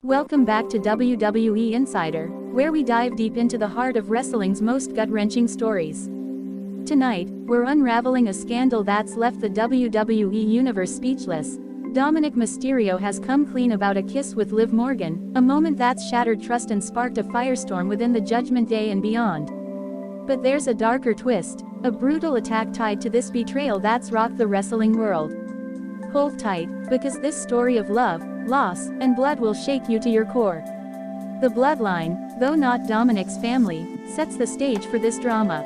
Welcome back to WWE Insider, where we dive deep into the heart of wrestling's most gut-wrenching stories. Tonight, we're unraveling a scandal that's left the WWE Universe speechless. Dominik Mysterio has come clean about a kiss with Liv Morgan, a moment that's shattered trust and sparked a firestorm within the Judgment Day and beyond. But there's a darker twist, a brutal attack tied to this betrayal that's rocked the wrestling world. Hold tight, because this story of love, loss, and blood will shake you to your core. The bloodline, though not Dominik's family, sets the stage for this drama.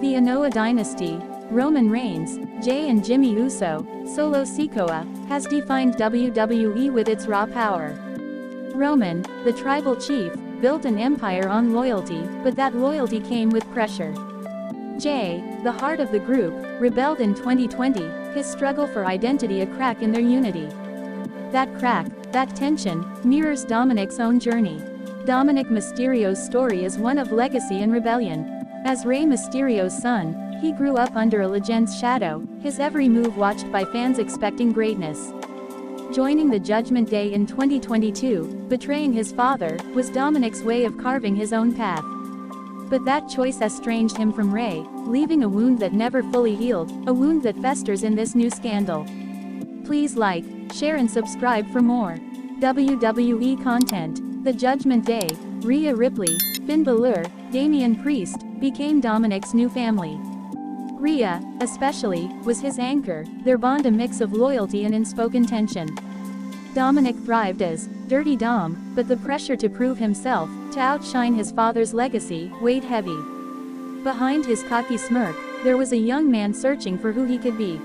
The Anoa'i dynasty, Roman Reigns, Jey and Jimmy Uso, Solo Sikoa, has defined WWE with its raw power. Roman, the tribal chief, built an empire on loyalty, but that loyalty came with pressure. Jey, the heart of the group, rebelled in 2020, his struggle for identity a crack in their unity. That crack, that tension, mirrors Dominik's own journey. Dominik Mysterio's story is one of legacy and rebellion. As Rey Mysterio's son, he grew up under a legend's shadow, his every move watched by fans expecting greatness. Joining the Judgment Day in 2022, betraying his father, was Dominik's way of carving his own path. But that choice estranged him from Rey, leaving a wound that never fully healed, a wound that festers in this new scandal. Please like, share and subscribe for more WWE content. The Judgment Day, Rhea Ripley, Finn Balor, Damian Priest, became Dominik's new family. Rhea, especially, was his anchor, their bond a mix of loyalty and unspoken tension. Dominik thrived as Dirty Dom, but the pressure to prove himself, to outshine his father's legacy, weighed heavy. Behind his cocky smirk, there was a young man searching for who he could be.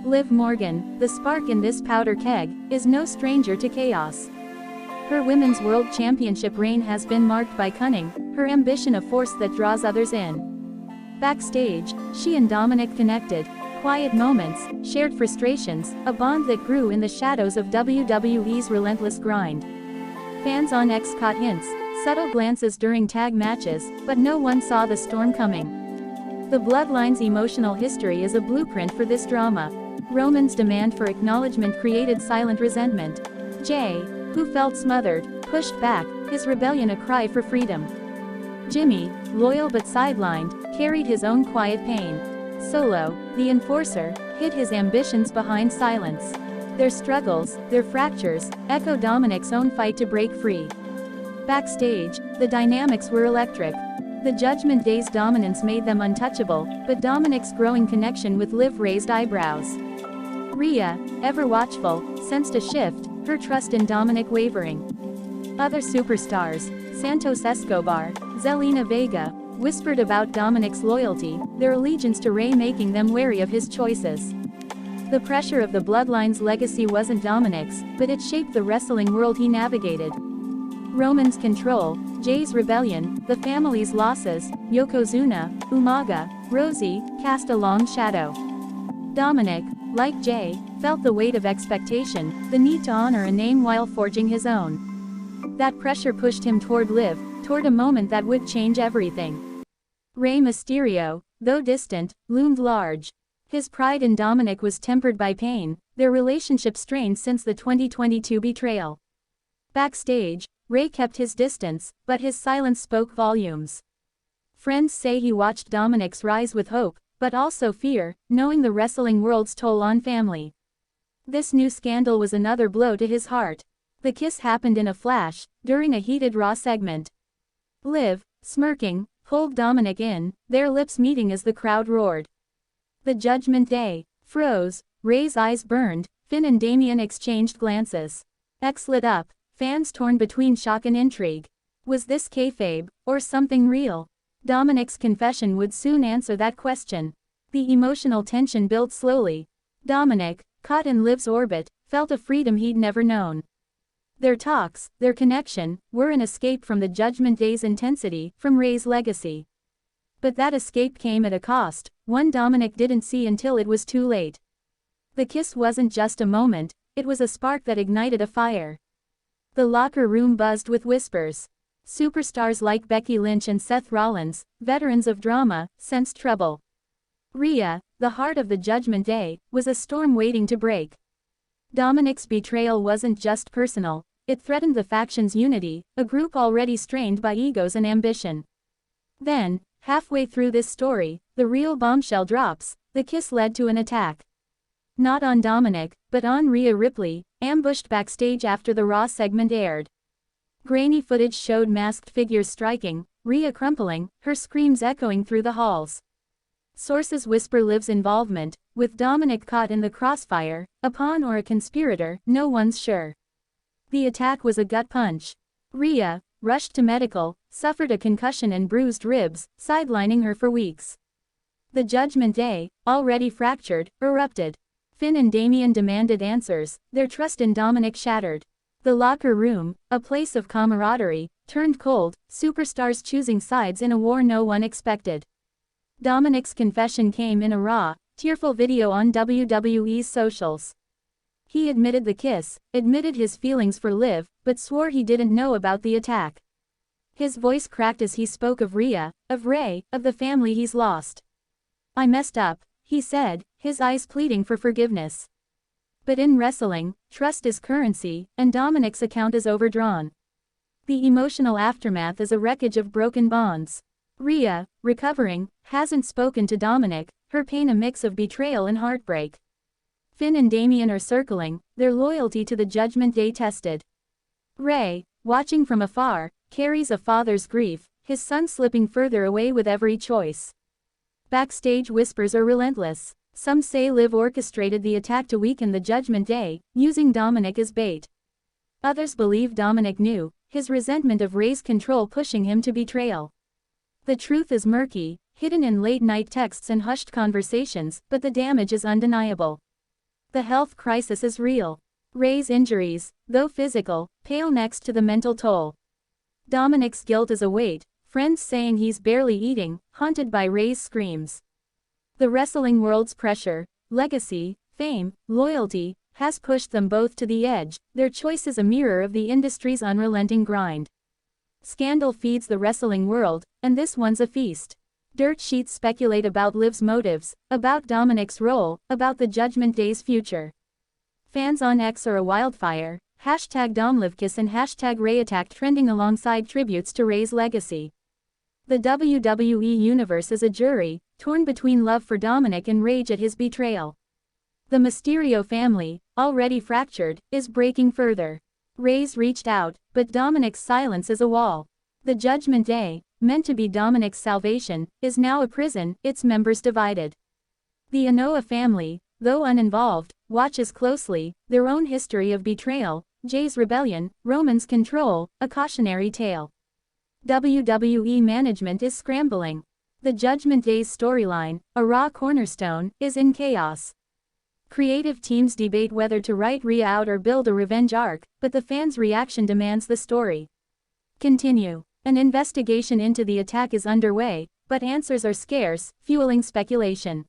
Liv Morgan, the spark in this powder keg, is no stranger to chaos. Her Women's World Championship reign has been marked by cunning, her ambition a force that draws others in. Backstage, she and Dominik connected. Quiet moments, shared frustrations, a bond that grew in the shadows of WWE's relentless grind. Fans on X caught hints, subtle glances during tag matches, but no one saw the storm coming. The Bloodline's emotional history is a blueprint for this drama. Roman's demand for acknowledgement created silent resentment. Jey, who felt smothered, pushed back, his rebellion a cry for freedom. Jimmy, loyal but sidelined, carried his own quiet pain. Solo, the enforcer, hid his ambitions behind silence. Their struggles, their fractures, echo Dominik's own fight to break free. Backstage, the dynamics were electric. The Judgment Day's dominance made them untouchable, but Dominik's growing connection with Liv raised eyebrows. Rhea, ever watchful, sensed a shift, her trust in Dominik wavering. Other superstars, Santos Escobar, Zelina Vega, whispered about Dominik's loyalty, their allegiance to Rey making them wary of his choices. The pressure of the Bloodline's legacy wasn't Dominik's, but it shaped the wrestling world he navigated. Roman's control, Jey's rebellion, the family's losses, Yokozuna, Umaga, Rosie, cast a long shadow. Dominik, like Jey, felt the weight of expectation, the need to honor a name while forging his own. That pressure pushed him toward Liv, toward a moment that would change everything. Rey Mysterio, though distant, loomed large. His pride in Dominik was tempered by pain, their relationship strained since the 2022 betrayal. Backstage, Rey kept his distance, but his silence spoke volumes. Friends say he watched Dominik's rise with hope, but also fear, knowing the wrestling world's toll on family. This new scandal was another blow to his heart. The kiss happened in a flash, during a heated Raw segment. Liv, smirking, pulled Dominik in, their lips meeting as the crowd roared. The Judgment Day froze, Rey's eyes burned, Finn and Damian exchanged glances. X lit up, fans torn between shock and intrigue. Was this kayfabe, or something real? Dominik's confession would soon answer that question. The emotional tension built slowly. Dominik, caught in Liv's orbit, felt a freedom he'd never known. Their talks, their connection, were an escape from the Judgment Day's intensity, from Rey's legacy. But that escape came at a cost, one Dominik didn't see until it was too late. The kiss wasn't just a moment, it was a spark that ignited a fire. The locker room buzzed with whispers. Superstars like Becky Lynch and Seth Rollins, veterans of drama, sensed trouble. Rhea, the heart of the Judgment Day, was a storm waiting to break. Dominik's betrayal wasn't just personal, it threatened the faction's unity, a group already strained by egos and ambition. Then, halfway through this story, the real bombshell drops. The kiss led to an attack. Not on Dominik, but on Rhea Ripley, ambushed backstage after the Raw segment aired. Grainy footage showed masked figures striking, Rhea crumpling, her screams echoing through the halls. Sources whisper Liv's involvement, with Dominik caught in the crossfire, a pawn or a conspirator, no one's sure. The attack was a gut punch. Rhea, rushed to medical, suffered a concussion and bruised ribs, sidelining her for weeks. The Judgment Day, already fractured, erupted. Finn and Damian demanded answers, their trust in Dominik shattered. The locker room, a place of camaraderie, turned cold, superstars choosing sides in a war no one expected. Dominik's confession came in a raw, tearful video on WWE's socials. He admitted the kiss, admitted his feelings for Liv, but swore he didn't know about the attack. His voice cracked as he spoke of Rhea, of Ray, of the family he's lost. "I messed up," he said, his eyes pleading for forgiveness. But in wrestling, trust is currency, and Dominik's account is overdrawn. The emotional aftermath is a wreckage of broken bonds. Rhea, recovering, hasn't spoken to Dominik, her pain a mix of betrayal and heartbreak. Finn and Damian are circling, their loyalty to the Judgment Day tested. Ray, watching from afar, carries a father's grief, his son slipping further away with every choice. Backstage whispers are relentless. Some say Liv orchestrated the attack to weaken the Judgment Day, using Dominik as bait. Others believe Dominik knew, his resentment of Ray's control pushing him to betrayal. The truth is murky, hidden in late-night texts and hushed conversations, but the damage is undeniable. The health crisis is real. Ray's injuries, though physical, pale next to the mental toll. Dominik's guilt is a weight, friends saying he's barely eating, haunted by Ray's screams. The wrestling world's pressure, legacy, fame, loyalty, has pushed them both to the edge, their choice is a mirror of the industry's unrelenting grind. Scandal feeds the wrestling world, and this one's a feast. Dirt sheets speculate about Liv's motives, about Dominik's role, about the Judgment Day's future. Fans on X are a wildfire, #DomLivKiss and #RayAttack trending alongside tributes to Ray's legacy. The WWE Universe is a jury, torn between love for Dominik and rage at his betrayal. The Mysterio family, already fractured, is breaking further. Ray's reached out, but Dominik's silence is a wall. The Judgment Day, meant to be Dominik's salvation, is now a prison, its members divided. The Anoa'i family, though uninvolved, watches closely, their own history of betrayal, Jay's rebellion, Roman's control, a cautionary tale. WWE management is scrambling. The Judgment Day's storyline, a Raw cornerstone, is in chaos. Creative teams debate whether to write Rhea out or build a revenge arc, but the fans' reaction demands the story continue. An investigation into the attack is underway, but answers are scarce, fueling speculation.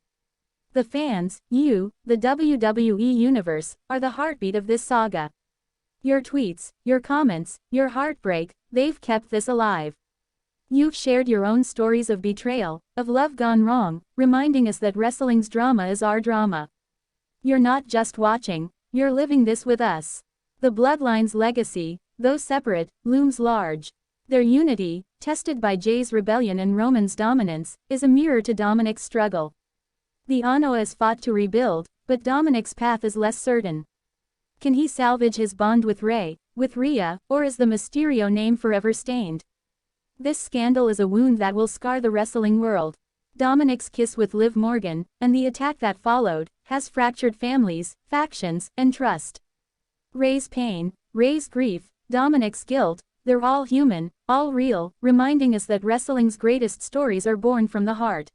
The fans, you, the WWE Universe, are the heartbeat of this saga. Your tweets, your comments, your heartbreak, they've kept this alive. You've shared your own stories of betrayal, of love gone wrong, reminding us that wrestling's drama is our drama. You're not just watching, you're living this with us. The Bloodline's legacy, though separate, looms large. Their unity, tested by Jay's rebellion and Roman's dominance, is a mirror to Dominik's struggle. The Anoa'i's fought to rebuild, but Dominik's path is less certain. Can he salvage his bond with Ray, with Rhea, or is the Mysterio name forever stained? This scandal is a wound that will scar the wrestling world. Dominik's kiss with Liv Morgan, and the attack that followed, has fractured families, factions, and trust. Ray's pain, Ray's grief, Dominik's guilt, they're all human, all real, reminding us that wrestling's greatest stories are born from the heart.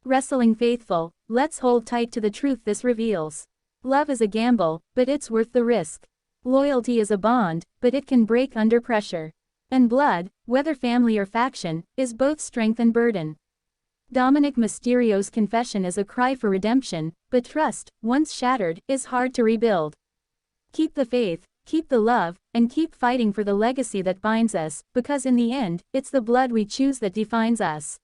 Wrestling faithful, let's hold tight to the truth this reveals. Love is a gamble, but it's worth the risk. Loyalty is a bond, but it can break under pressure. And blood, whether family or faction, is both strength and burden. Dominik Mysterio's confession is a cry for redemption, but trust, once shattered, is hard to rebuild. Keep the faith, keep the love, and keep fighting for the legacy that binds us, because in the end, it's the blood we choose that defines us.